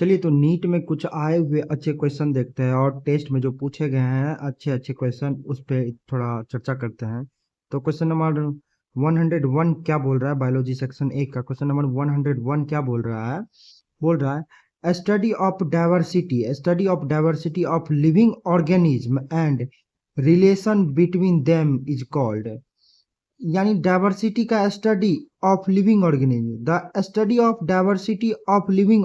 चलिए तो नीट में कुछ आए हुए अच्छे क्वेश्चन देखते हैं और टेस्ट में जो पूछे गए हैं अच्छे अच्छे क्वेश्चन उस पे थोड़ा चर्चा करते हैं। तो क्वेश्चन नंबर 101 क्या बोल रहा है? बायोलॉजी सेक्शन 1 का क्वेश्चन नंबर 101 क्या बोल रहा है? बोल रहा है study of diversity of living organism and relation between them is called. यानी डाइवर्सिटी का study of living organism, the study of diversity of living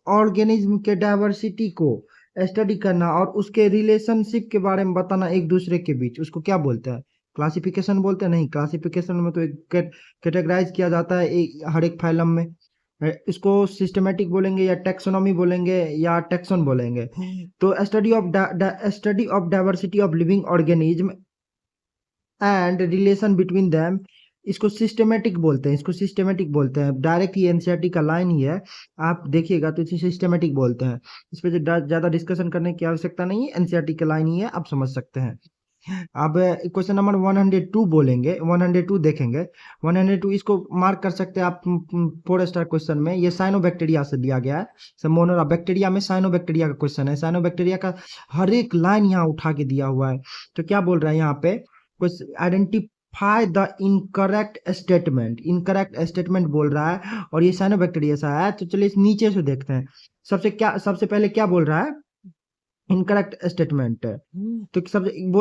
organism के डाइवर्सिटी को स्टडी करना और उसके रिलेशनशिप के बारे में बताना एक दूसरे के बीच, उसको क्या बोलते हैं? क्लासिफिकेशन बोलते हैं? नहीं, क्लासिफिकेशन में तो एक कैटेगराइज किया जाता है हर एक फाइलम में। इसको सिस्टमेटिक बोलेंगे या टेक्सोनॉमी बोलेंगे या टेक्सोन बोलेंगे। तो study of diversity of living organism and relation between them, इसको सिस्टमेटिक बोलते हैं। डायरेक्ट ये एनसीईआरटी का लाइन ही है, आप देखिएगा तो इसे सिस्टमेटिक बोलते हैं। इस पे ज्यादा डिस्कशन करने की आवश्यकता नहीं है, एनसीईआरटी का लाइन ही है, आप समझ सकते हैं। अब क्वेश्चन नंबर 102 बोलेंगे, 102 देखेंगे। 102 इसको मार्क कर सकते हैं आप 4 स्टार क्वेश्चन में। ये साइनोबैक्टीरिया से लिया गया है। मोनोरा बैक्टीरिया में साइनोबैक्टीरिया का क्वेश्चन है। साइनोबैक्टीरिया का हर एक लाइन यहाँ उठा के दिया हुआ है। तो क्या बोल रहा है यहाँ पे? कुछ आइडेंटिफाई द इनकरेक्ट स्टेटमेंट बोल रहा है और ये साइनोबैक्टीरिया सा है। तो चलिए इस नीचे से देखते हैं। सबसे पहले क्या बोल रहा है? Incorrect statement. तो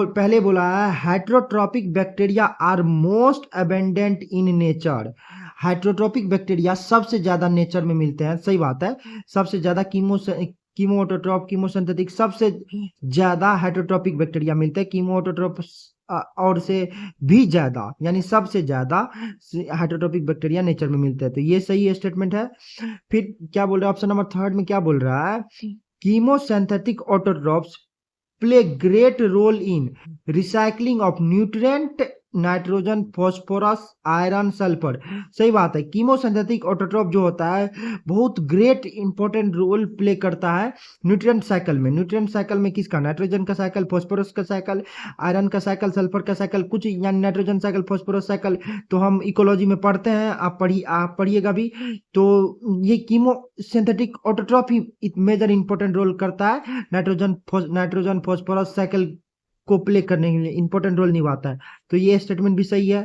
पहले बोला है heterotrophic bacteria are most abundant in nature. Heterotrophic bacteria सबसे ज्यादा नेचर में मिलते हैं, सही बात है। सबसे ज्यादा कीमोसिंथेटिक सबसे ज्यादा हेट्रोट्रॉपिक बैक्टीरिया मिलते हैं। कीमोटोट्रॉप और से भी ज्यादा, यानी सबसे ज्यादा हेट्रोट्रॉपिक बैक्टीरिया नेचर में मिलते हैं। तो ये सही स्टेटमेंट है। फिर क्या बोल रहा है? ऑप्शन नंबर 3 में क्या बोल रहा है? Chemosynthetic autotrophs play great role in recycling of nutrient, nitrogen, phosphorus, iron, sulphur. सही बात है। कीमोसिंथेटिक ऑटोट्रॉप जो होता है बहुत ग्रेट इंपॉर्टेंट रोल प्ले करता है न्यूट्रिएंट साइकिल में। किसका? नाइट्रोजन का साइकिल, फास्फोरस का साइकिल, आयरन का साइकिल, सल्फर का साइकिल, कुछ यानी नाइट्रोजन साइकिल, फास्फोरस साइकिल तो हम इकोलॉजी में पढ़ते हैं, आप पढ़िएगा भी। तो ये कीमोसिंथेटिक ऑटोट्रॉप ही मेजर इंपॉर्टेंट रोल करता है, नाइट्रोजन फास्फोरस साइकिल को प्ले करने के लिए इंपॉर्टेंट रोल निभाता है। तो ये स्टेटमेंट भी सही है।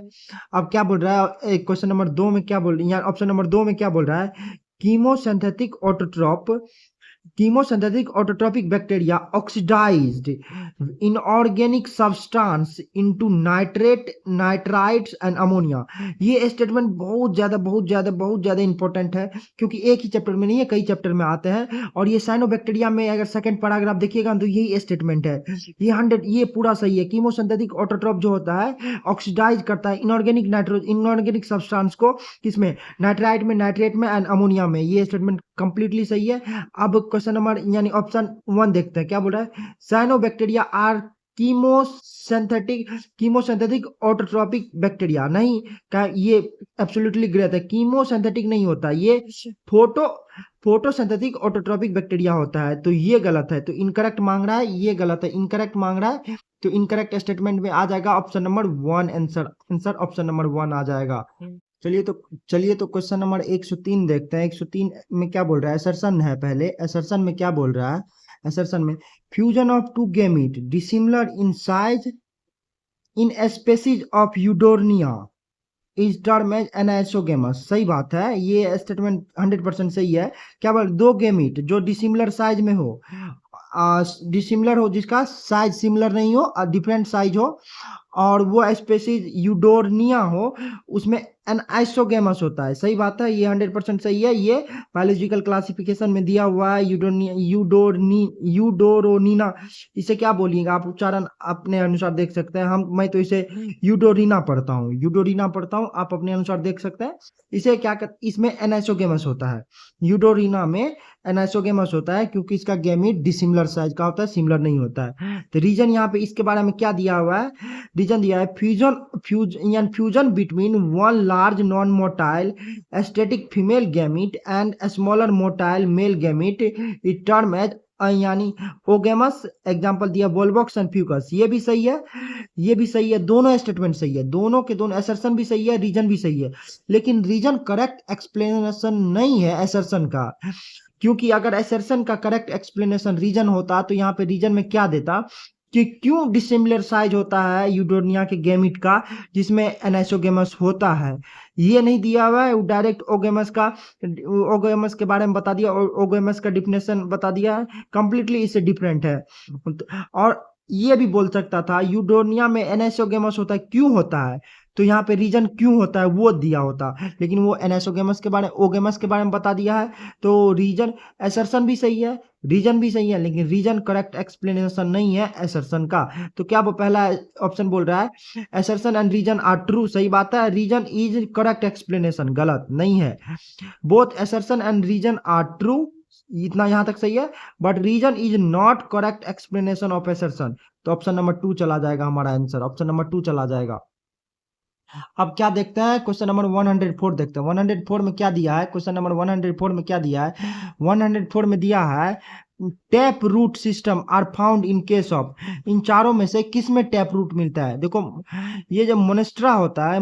अब क्या बोल रहा है? क्वेश्चन नंबर 2 में क्या बोल, या ऑप्शन नंबर 2 में क्या बोल रहा है? Chemosynthetic autotrophic bacteria oxidised inorganic substance into nitrites and ammonia. ये स्टेटमेंट बहुत ज्यादा इंपॉर्टेंट है, क्योंकि एक ही चैप्टर में नहीं है, कई चैप्टर में आते हैं। और ये साइनोबैक्टीरिया में अगर सेकंड पैराग्राफ देखिएगा तो यही स्टेटमेंट है। ये पूरा सही है। कीमोसिंथेटिक ऑटोट्रॉप जो होता है ऑक्सीडाइज करता है इनऑर्गेनिक सब्सटेंस को, किसमें? नाइट्राइट में, नाइट्रेट में एंड अमोनिया में। ये स्टेटमेंट कंप्लीटली सही है। अब क्वेश्चन नंबर यानी ऑप्शन 1 देखते हैं, क्या बोल रहा है? Cyanobacteria are chemosynthetic autotrophic bacteria. नहीं, क्या ये एब्सोल्युटली गलत है। कीमोसिंथेटिक नहीं होता, ये फोटोसिंथेटिक ऑटोट्रॉपिक बैक्टीरिया होता है। तो ये गलत है। तो इनकरेक्ट मांग रहा है, ये गलत है, इनकरेक्ट मांग रहा है। तो इनकरेक्ट स्टेटमेंट में आ जाएगा option number 1। Answer option number 1 आ जाएगा। चलिए तो क्वेश्चन नंबर 103 देखते हैं। 103 में क्या बोल रहा है? असर्शन है पहले। असर्शन में क्या बोल रहा है? असर्शन में fusion of two gamete dissimilar in size in species of Eudorina is term as anisogamous. सही बात है, ये स्टेटमेंट 100% सही है। क्या बोल? दो गैमीट जो डिसिमिलर साइज में हो, जिसका साइज सिमिलर नहीं हो, डिफरेंट साइज हो, और वो स्पेसीज यूडोर्निया हो, उसमें एनाइसोगेमस होता है। सही बात है, ये 100% सही है। ये बायोलॉजिकल क्लासिफिकेशन में दिया हुआ है। यूडोरोनिना, इसे क्या बोलिएगा आप? उच्चारण अपने अनुसार देख सकते हैं। मैं तो इसे यूडोरिना पढ़ता हूँ, आप अपने अनुसार देख सकते हैं। इसे इसमें एनाइसोगेमस होता है। यूडोरिना में एनाइसोगेमस होता है क्योंकि इसका गैमीट डिसिमिलर साइज का होता है, सिमिलर नहीं होता है। तो रीजन यहाँ पे इसके बारे में क्या दिया हुआ है? रीजन दिया है fusion between one large non motile static female gamete and smaller motile male gamete it term as यानी ओगेमस। एग्जांपल दिया वोल्वॉक्स एंड फ्यूकस। ये भी सही है, दोनों स्टेटमेंट सही है, दोनों के दोनों असर्शन भी सही है, रीजन भी सही है। लेकिन रीजन करेक्ट एक्सप्लेनेशन नहीं है असर्शन का। क्योंकि अगर असर्शन का करेक्ट एक्सप्लेनेशन रीजन होता तो यहाँ पे रीजन में क्या देता कि क्यों डिसिमिलर साइज होता है यूडोनिया के गैमीट का जिसमें एनाइसोगेमस होता है, ये नहीं दिया हुआ है। डायरेक्ट ओगेमस के बारे में बता दिया और ओगेमस का डिफिनेशन बता दिया है, कंप्लीटली इससे डिफरेंट है। और ये भी बोल सकता था यूडोनिया में एनाइसोगेमस होता है, क्यों होता है, तो यहाँ पे रीजन क्यों होता है वो दिया होता, लेकिन वो एनाइसोगेमस के बारे ओगेमस के बारे में बता दिया है। तो रीजन असर्शन भी सही है, रीजन भी सही है, लेकिन रीजन करेक्ट एक्सप्लेनेशन नहीं है असर्शन का। तो क्या वो पहला ऑप्शन बोल रहा है assertion and reason are true, सही बात है, रीजन इज करेक्ट एक्सप्लेनेशन, गलत नहीं है। Both assertion and reason are true, इतना यहां तक सही है, but reason is not correct explanation of assertion. तो ऑप्शन नंबर 2 चला जाएगा हमारा आंसर, ऑप्शन नंबर 2 चला जाएगा। अब क्या देखते हैं, क्वेश्चन नंबर 104 देखते हैं। 104 में क्या दिया है, क्वेश्चन नंबर 104 में क्या दिया है, 104 में दिया है tap root system are found in case of, इन चारों में से किस में टैप रूट मिलता है। देखो ये जो मोनेस्ट्रा होता है,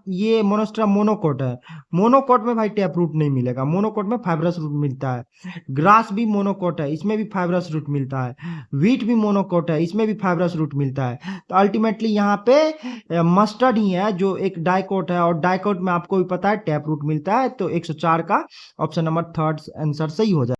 ये मोनेस्ट्रा मोनोकोट है, मोनोकोट में भाई टैप रूट नहीं मिलेगा, मोनोकोट में फाइब्रस रूट मिलता है। ग्रास भी मोनोकोट है, इसमें भी फाइब्रस रूट मिलता है। व्हीट भी मोनोकोट है, इसमें भी फाइब्रस रूट मिलता है। तो अल्टीमेटली यहाँ पे मस्टर्ड ही है जो एक डाइकोट है, और डाइकोट में आपको भी पता है टैप रूट मिलता है। तो 104 का ऑप्शन नंबर थर्ड आंसर सही हो जाए।